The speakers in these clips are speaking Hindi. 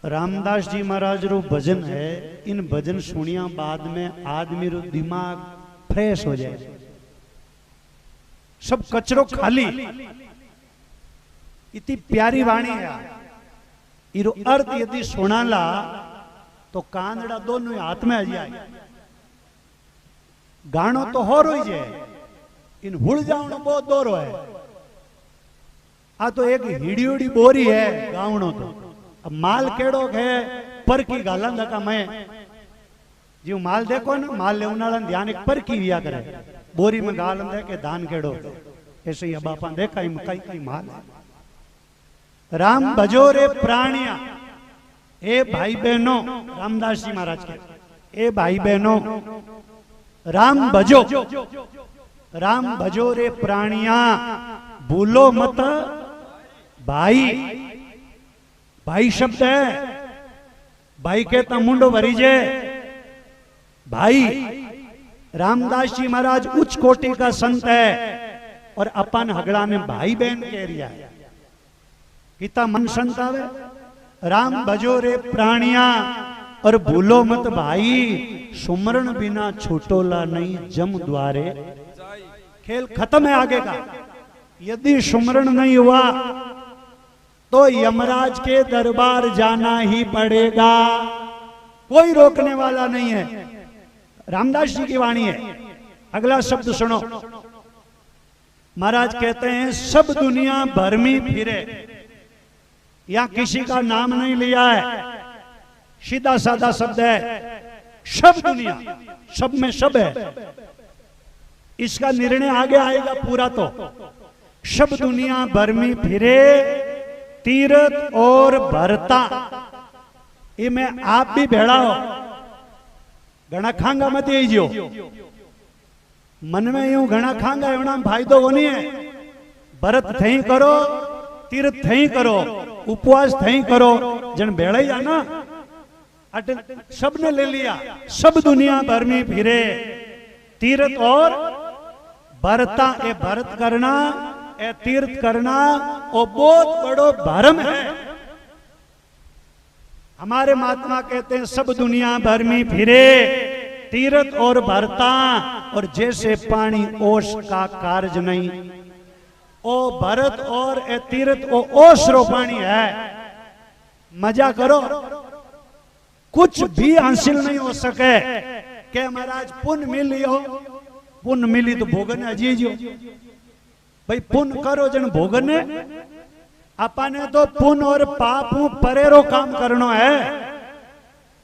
रामदास जी महाराज रो भजन है। इन भजन सुनिया बाद में आदमी रो दिमाग फ्रेश हो जाए, सब कचरो खाली। इतनी प्यारी वाणी है। इरो अर्थ यदि सुनाला तो कांदड़ा दोनों हाथ में आ जाए। गानो तो हो रही जाए, इन हुड़ जावनो बहुत दोरो है। आ तो एक हिड़ियोड़ी बोरी है गावनो तो। अब माल केड़ो है पर की गालन का मैं जी माल देखो ना, माल ले उनाला ध्यान एक पर की विया करे, बोरी में गालन दे के धान केड़ो। ऐसे ही बापा देखा कई कई माल है। राम भजो रे प्राणिया, ए भाई बहनों, रामदास जी महाराज के ए भाई बहनों राम भजो, राम भजो रे प्राणिया, भूलो मत भाई। भाई शब्द है, भाई कहता मुंडो भरी जे भाई। रामदास जी महाराज उच्च कोटि का संत है और अपन हगड़ा ने भाई बहन कह रिया है। कितना मन संत आवे। राम भजो रे प्राणिया और भूलो मत भाई, सुमरण बिना छूटोला नहीं जम द्वारे। खेल खत्म है आगे का। यदि सुमरण नहीं हुआ तो यमराज के दरबार जाना ही पड़ेगा, कोई रोकने वाला नहीं है। रामदास जी की वाणी है। अगला शब्द सुनो। महाराज कहते हैं सब दुनिया भरमी फिरे, या किसी का नाम नहीं लिया है, सीधा साधा शब्द है। सब दुनिया, सब में सब है। इसका निर्णय आगे आएगा पूरा। तो सब दुनिया भरमी फिरे, तीर्थ और भरता। ये मैं आप भी भेड़ा हो, घना खांगा मत ही जो मन में यूं घना खांगा एवं फायदो होनी है। भरत थई करो, तीर्थ थई करो, उपवास थई करो, जन भेड़ा ही ना। सब ने ले लिया। सब दुनिया भर में फिरे, तीर्थ और भरता। ये भरत करना, ये तीर्थ करना, वो बहुत बड़ो भरम है। हमारे महात्मा कहते हैं सब दुनिया भर में फिरे, तीर्थ और भरता। और जैसे पानी ओस का कार्य नहीं, ओ भरत और ए तीर्थ ओ ओस रो पानी है। मजा करो, कुछ भी हासिल नहीं हो सके। के महाराज पुण्य मिलियो, पुण्य मिली तो भोगने अजीजो भाई। पुण्य करो जन भोगने। अपने तो पुण्य और पाप परेरो काम करनो है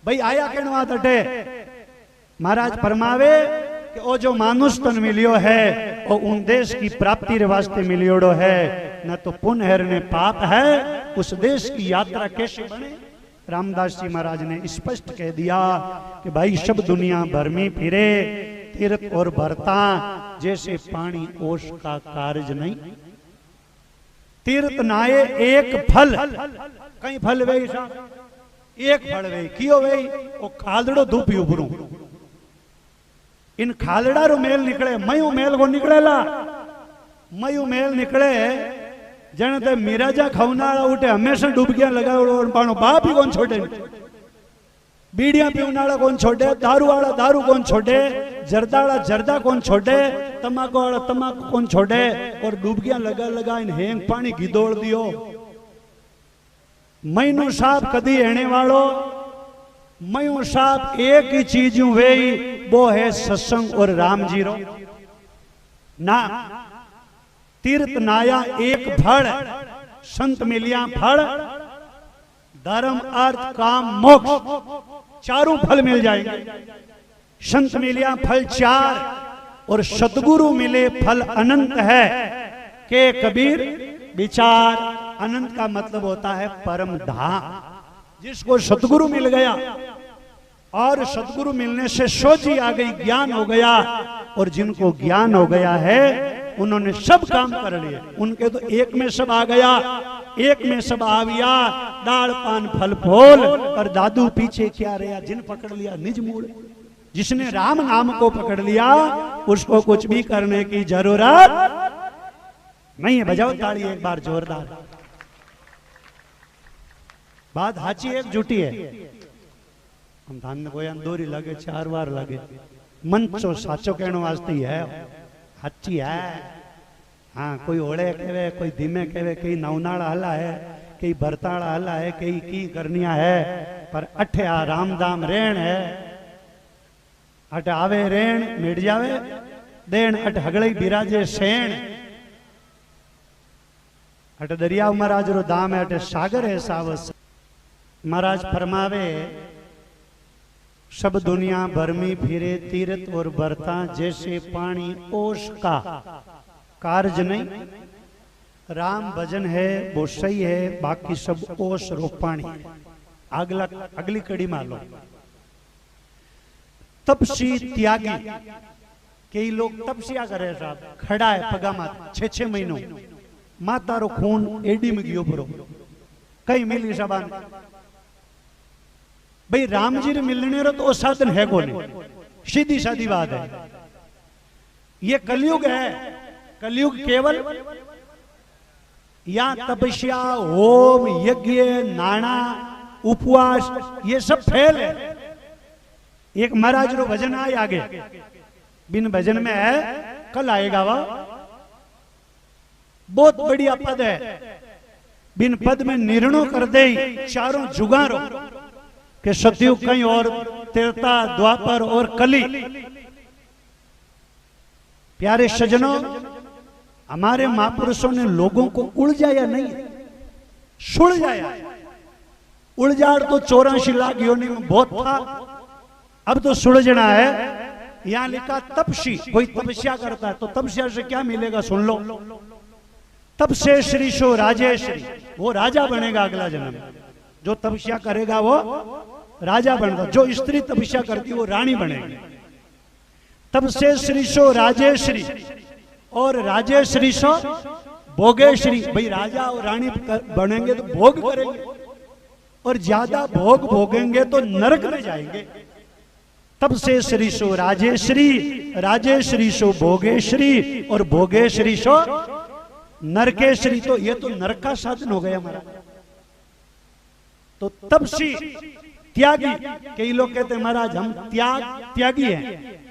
भाई। आया कहना तटे महाराज फरमावे कि ओ जो मानुष तन मिलियो है वो उन देश की प्राप्ति रे वास्ते मिलियोड़ो है, न तो पुण्य है न पाप है। उस देश की यात्रा कैसे बने? रामदास जी महाराज ने स्पष्ट कह दिया कि भाई सब दुनिया भर में फिरे, तीर्थ और भरता। जैसे पानी ओस का कार्य नहीं। तीर्थ नाये एक फल, कई फल वे एक फल वे कियो वे ओ खालड़ो धूपी उभरू। इन खालड़ा रो मेल निकले, मयू मेल को निकलेला। मयू मेल निकले जन ते मिराजा खवनाड़ा उठे हमेशा डुबकियां लगावड़ो पानो बाप ही कौन छोड़े। बीड़ियां पीवनाड़ा कौन छोड़े, दारू वाला दारू कौन छोड़े, जर्दाड़ा जर्दा कौन छोड़े, तमाकू वाला तमाकू कौन छोड़े। और डुबकियां लगा लगा इन हेंग पानी घिदोड़ दियो। महीनों साहब कदी हेने वालो, मयूं साहब एक ही चीज वे, वो है सत्संग और राम जी रो ना। तीर्थ नाया एक फल, संत मिलिया फल, धर्म अर्थ काम मोक्ष चारों फल मिल जाएंगे। संत मिलिया फल 4 और सतगुरु मिले फल अनंत है। के कबीर विचार। अनंत का मतलब होता है परम धाम। जिसको सतगुरु मिल गया और सतगुरु मिलने से सोझी आ गई, ज्ञान हो गया। और जिनको ज्ञान हो गया है उन्होंने सब काम कर लिए। उनके तो एक में सब आ गया, एक में सब आ गया। डाल पान फल फूल और दादू पीछे क्या रहा। जिन पकड़ लिया निज मूल। जिसने राम नाम को पकड़ लिया उसको कुछ भी करने की जरूरत नहीं है। बजाओ ताली एक बार जोरदार। बात हाची एक जुटी है। हम धान ने कोई दोरी लगे 4 बार लगे मंचो साचो कहने वास्ते है हाची है। हाँ कोई ओड़े कहे कोई धीमे कहे कई नवनाड़ा हला है कई भरताड़ा हला है कई की करनिया है पर अठे आ रामदाम रेण है। अट आवे रेण मिट जावे देन अट हगड़ई बिराजे सेण। अट दरिया महाराज रो दाम है अट सागर है सावस। महाराज फरमावे सब दुनिया भर में फिरे तीर्थ और बरता जैसे पानी ओस का कार्ज नहीं। राम भजन है वो सही है बाकी सब ओस रो पानी। अगली कड़ी मान लो तपसी त्यागी। कई लोग तपस्या करे साहब खड़ा है पगा माता 6-6 महीनों माता रो खून एडी में गियो परो कई मिली सबान। भाई राम जी मिलने रो तो साधन है को नहीं सीधी सादी बात है। ये कलयुग है। कलयुग केवल या तपस्या होम यज्ञ नाना उपवास ये सब फेल है। एक महाराज रो भजन आए आगे बिन भजन में है कल आएगा वह बहुत बढ़िया पद है। बिन पद में निर्णय कर दे चारों जुगारो के सतयुग कहीं और त्रेता द्वापर और कली। प्यारे सज्जनों हमारे महापुरुषों ने लोगों को उलझाया नहीं सुलझाया। उलझाड़ तो 84 लाख योनि में बहुत था अब तो सुलझना है। यहां लिखा तपसी कोई तपस्या करता है तो तपस्या से क्या मिलेगा सुन लो। तप से श्री सो राजेश्री वो राजा बनेगा अगला जन्म। जो तपस्या करेगा वो राजा बनेगा। जो स्त्री तपस्या करती है वो रानी बनेगी। तब से श्री सो राजेश्री और राजेश्री सो भोगेश्वरी। भाई राजा और रानी बनेंगे तो भोग करेंगे और ज्यादा भोग भोगेंगे तो नरक में जाएंगे। तब से श्री सो राजेश्री राजेश्री सो भोगेश्वरी और भोगेश्वरी सो नरकेश्वरी। तो ये तो नरक का साधन हो गया हमारा। तो तपसी त्यागी। कई लोग कहते हैं महाराज हम त्यागी हैं।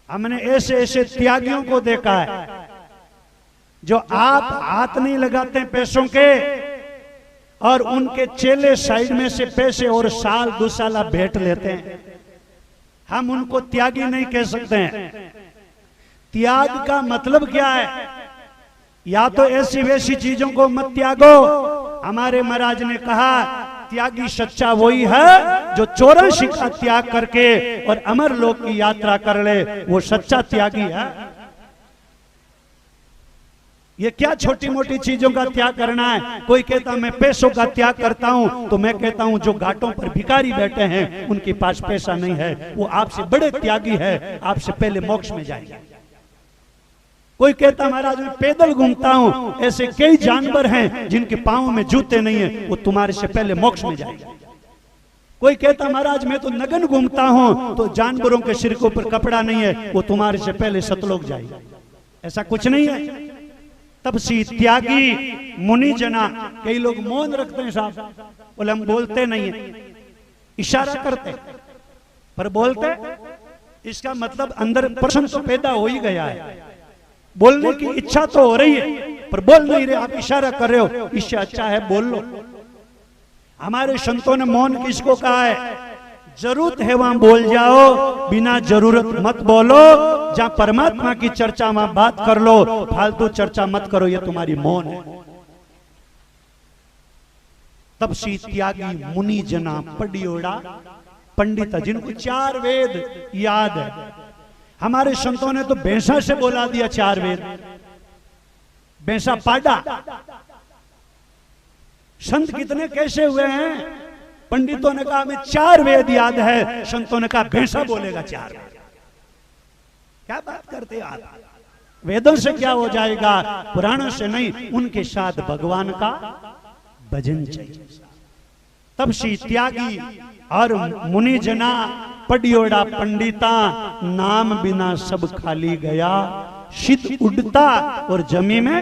हमने ऐसे ऐसे त्यागियों को देखा है जो आप हाथ नहीं लगाते पैसों के और उनके चेले साइड में से पैसे और साल 2 साल भेंट लेते हैं। हम उनको त्यागी नहीं कह सकते हैं। त्याग का मतलब क्या है? या तो ऐसी वैसी चीजों को मत त्यागो। हमारे महाराज ने कहा त्यागी सच्चा वही है जो 84 का त्याग करके और अमर लोक की यात्रा कर ले, वो सच्चा त्यागी है। ये क्या छोटी मोटी चीजों का त्याग करना है? कोई कहता मैं पैसों का त्याग करता हूं, तो मैं कहता हूं जो घाटों पर भिखारी बैठे हैं उनके पास पैसा नहीं है, वो आपसे बड़े त्यागी है, आपसे पहले मोक्ष में जाएंगे। कोई कहता महाराज मैं पैदल घूमता हूं, ऐसे कई जानवर हैं जिनके पांव में जूते नहीं है, वो तुम्हारे से पहले मोक्ष में जाएंगे। कोई कहता महाराज मैं तो नग्न घूमता हूं, तो जानवरों के सिर के ऊपर कपड़ा नहीं है, वो तुम्हारे से पहले सतलोक जाएंगे। ऐसा कुछ नहीं है। तपसी त्यागी मुनि जना। कई लोग मौन रखते हैं साहब, बोले हम बोलते नहीं है, इशारा करते पर बोलते। इसका मतलब अंदर प्रश्न तो पैदा हो ही गया है, बोलने की इच्छा तो हो रही है पर बोल नहीं रहे, आप इशारा कर रहे हो, इससे अच्छा है बोल लो। हमारे संतों ने मौन किसको कहा है? जरूरत है वहां बोल जाओ, बिना जरूरत मत बोलो। जहां परमात्मा की चर्चा वहां बात कर लो, फालतू चर्चा मत करो, ये तुम्हारी मौन है। तपसी त्यागी मुनि जना पडियोड़ा पंडित, जिनको 4 वेद याद है। हमारे संतों ने तो भैंसा से बोला दिया 4 वेद, भैंसा पाडा। संत कितने कैसे हुए हैं? पंडितों ने कहा हमें 4 वेद याद है, संतों ने कहा भैंसा बोलेगा 4 वेद। क्या बात करते आप? वेदों से क्या हो जाएगा? पुराणों से नहीं, उनके साथ भगवान का भजन चाहिए। तपसी त्यागी और मुनि जना पडियोड़ा पंडिता, नाम बिना सब खाली गया। सिद्ध उड़ता और जमी में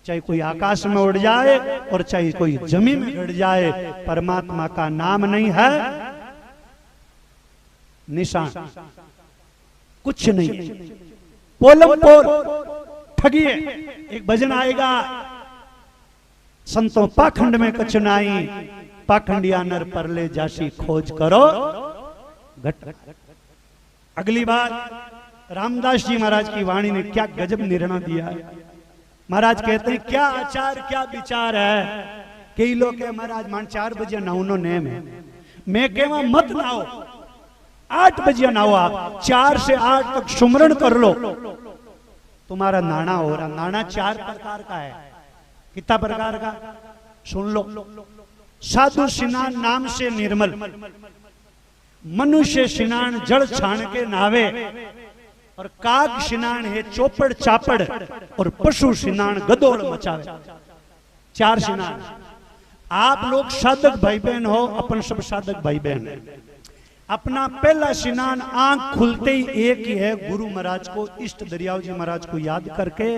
चाहे कोई आकाश में उड़ जाए और चाहे कोई जमीन में गिर जाए, परमात्मा का नाम नहीं है निशान, कुछ नहीं है। पोलम पोर ठगिए। एक भजन आएगा, संतों पाखंड में कछ नाई, पाखंडिया नर परले जासी खोज करो घट। अगली बार रामदास जी महाराज की वाणी ने क्या गजब निर्णय दिया है। महाराज कहते हैं क्या आचार क्या विचार है। कई लोग कहे महाराज मान 4 बजे नहाउनो नेम है। मैं कहवा मत नहाओ, 8 बजे नहाओ। आप 4 से 8 तक सुमरण कर लो, तुम्हारा नाना हो रहा। नाना 4 प्रकार का है। कितना प्रकार का सुन लो। साधु स्नान नाम से निर्मल, मनुष्य स्नान जल छान के नावे, और काग स्नान है चौपड़ चापड़, और पशु स्नान गदोड़ मचावे। 4 स्नान। आप लोग साधक भाई बहन हो, अपन सब साधक भाई बहन है। अपना पहला स्नान आंख खुलते ही एक ही है, गुरु महाराज को, इष्ट दरियाव जी महाराज को याद करके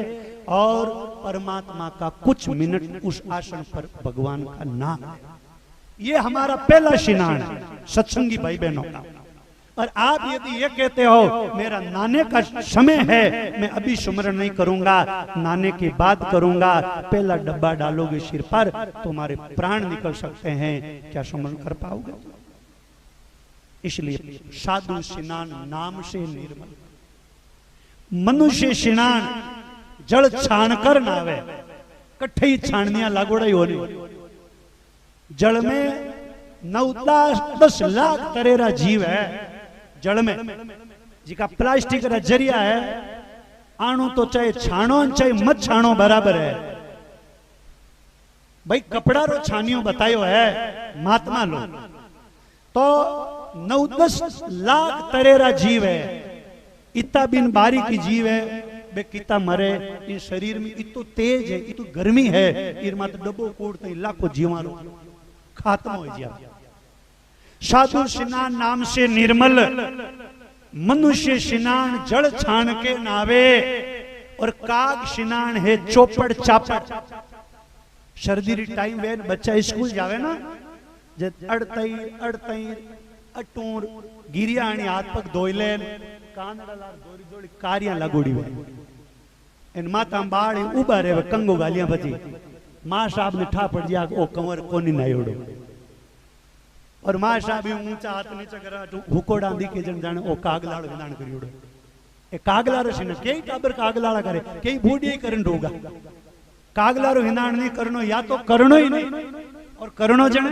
और परमात्मा का कुछ मिनट उस आसन पर भगवान का नाम है। ये हमारा पहला स्नान है सत्संगी भाई बहनों का। और आप यदि ये कहते हो मेरा नाने का समय है, मैं अभी सुमरण नहीं करूंगा, नाने के बाद करूंगा, पहला डब्बा डालोगे सिर पर, तुम्हारे प्राण निकल सकते हैं, क्या सुमरण कर पाओगे? इसलिए साधु स्नान नाम से निर्मल, मनुष्य स्नान जल छान कर नावे। कट्ठे ही छाननिया लागोड़ा ही होनी। जल में 9-10 लाख तरेरा जीव है। जल में जिका प्लास्टिक का जरिया है, आणु तो चाहे छाणो चाहे मत छाणो बराबर है। भाई कपड़ा रो छानियो बतायो है महात्मा लोग, तो 9-10 लाख तरेरा जीव है। इतना बिन बारी की जीव है, बे किता मरे। इन शरीर में इतो तेज है, इतो गर्मी है, इरमा तो डब्बो कोड़ते लाखों जीवाणु खात्मा हो जाए। साधु स्नान नाम से निर्मल, मनुष्य स्नान जल छान के नावे, और काग स्नान है चौपड़ चापड़। सर्दी री टाइम वे बच्चा स्कूल जावे ना, जे अड़तई अटूर गिरियाणी हाथ पग धोइले, कांदड़ा लार दोरी दोरी कारियां लगोड़ी वे, इन माता बाड़ उबा रे कंगो गालियां बची। मां साहब ने ठा पड़ जा ओ कंवर कोनी नायोड़ो, और मां साहब ऊंचा हाथ नीचे करा हुकोड़ा दी के जन जाने ओ कागलाड़ विधान करियोड़ो। ए कागलाड़ से न केई टाबर कागलाड़ा करे, केई बूढ़ी करन रोगा। कागलाड़ो हिंदाण नहीं करनो, या तो करनो ही नहीं, और करनो जने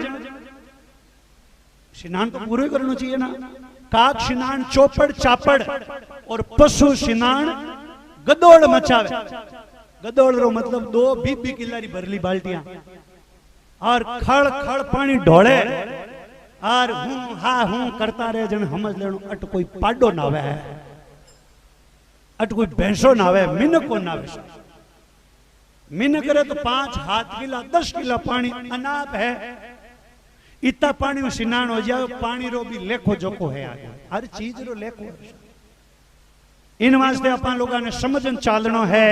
स्नान तो पूरा करना चाहिए ना। काग स्नान चौपड़ चापड़, और पशु स्नान गदोड़ मचावे। गदोड़ रो मतलब 2 बीबी किलारी भरली बाल्टियां, और खड़ खड़ पानी ढोले, और हूं हा हूं करता रहे। जन समझ लेनो अट कोई पाडो नावे है, अट कोई भैंसो नावे, मिनको नावे। मिन करे तो 5 हाथ किला 10 किला पानी अनाप है। इतना पानी में स्नान हो जाए, पानी रो भी लेखो जोको है आगे, हर चीज रो लेखो। इन वास्ते अपन लोगों ने समझन चालनो है।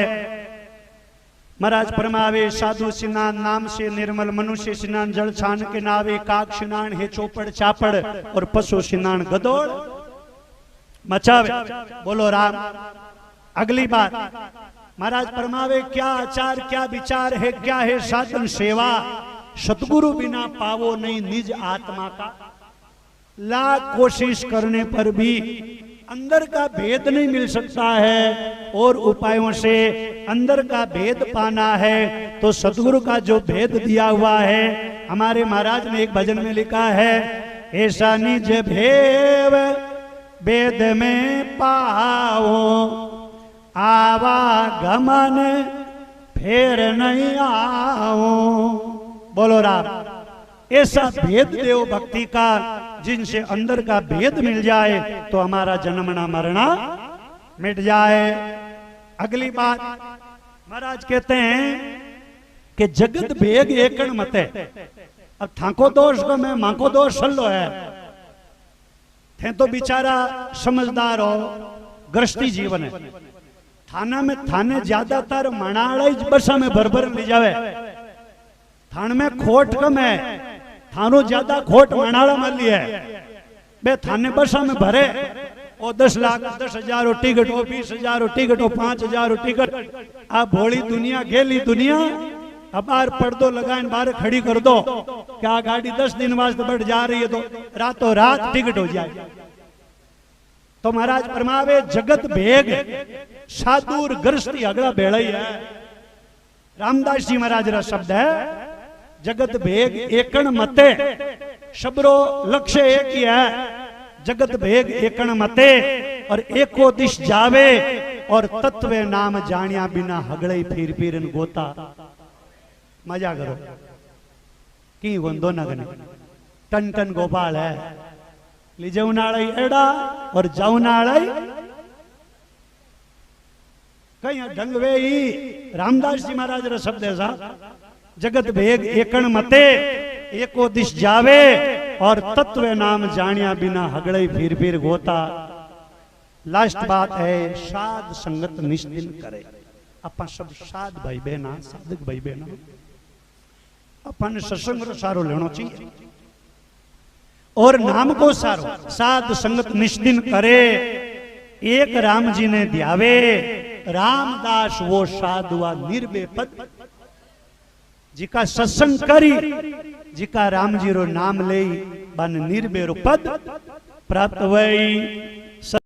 महाराज फरमावे साधु स्नान नाम से निर्मल, मनुष्य स्नान जल छान के नावे, काग स्नान है चौपड़ चापड़, और पशु स्नान गदोड़ मचावे। बोलो राम। अगली बात महाराज फरमावे क्या आचार क्या विचार है, क्या है साधन सेवा। सतगुरु बिना पावो नहीं निज आत्मा का, लाख कोशिश करने पर भी अंदर का भेद नहीं मिल सकता है, और उपायों से अंदर का भेद पाना है तो सतगुरु का जो भेद दिया हुआ है, हमारे महाराज ने एक भजन में लिखा है, ऐसा निज भेद वेद में पाओ, आवागमन फेर नहीं आओ। बोलो राम। ऐसा भेद देव भक्ति का, जिनसे अंदर का भेद मिल जाए तो हमारा जन्मना मरना मिट जाए। अगली बात महाराज कहते हैं कि जगत भेग एकण मते। अब थाको दोष को मैं माको दोष सल्लो है, थे तो बेचारा समझदार हो, गृहस्थी जीवन है, थाना में थाने ज्यादातर मनाड़ा बसा में भर ले जावे। थान में खोट कम है, थानो ज्यादा खोट मनाड़ा में लिया है। बे थाने बसा में भरे ओ 10 लाख 10,000 टिकट, ओ 20,000 टिकट, ओ 5,000 टिकट। आ भोली दुनिया गेली दुनिया अब बार पर्दो लगाए बाहर खड़ी कर दो क्या गाड़ी 10 दिन वास्ते बढ़ जा रही है तो रातों रात टिकट हो जाए। तो महाराज फरमावे जगत भेग साधुर गृहस्थी अगला भेड़ा ही है। रामदास जी महाराज रा शब्द है जगत भेग एकण मते, सबरो लक्ष्य एक ही है। जगत भेग एकण मते और एको दिश जावे और तत्वे नाम जानिया बिना हगड़े फिर फिर गोता। मजा करो की गोंदो नगने टन टन गोपाल है लीजवनाड़ई एड़ा और जावनाड़ई कहीं ढंगवे ही। रामदास जी महाराज रा शब्द है साहब जगत भेग एकण मते एको दिश जावे और तत्व नाम जानिया बिना हगड़े फिर फिर गोता। लास्ट बात है साध संगत निश्चिन करे। अपन सब साध भाई बहना साधक भाई बहना अपन सत्संग रो सारो लेनो चाहिए और नाम को सारो साध संगत निश्चिन करे। एक राम जी ने ध्यावे रामदास वो साधुआ निर्भय पद जिका सत्संग करी जिका राम जी रो नाम ले बन निर्भय रो पद प्राप्त वही।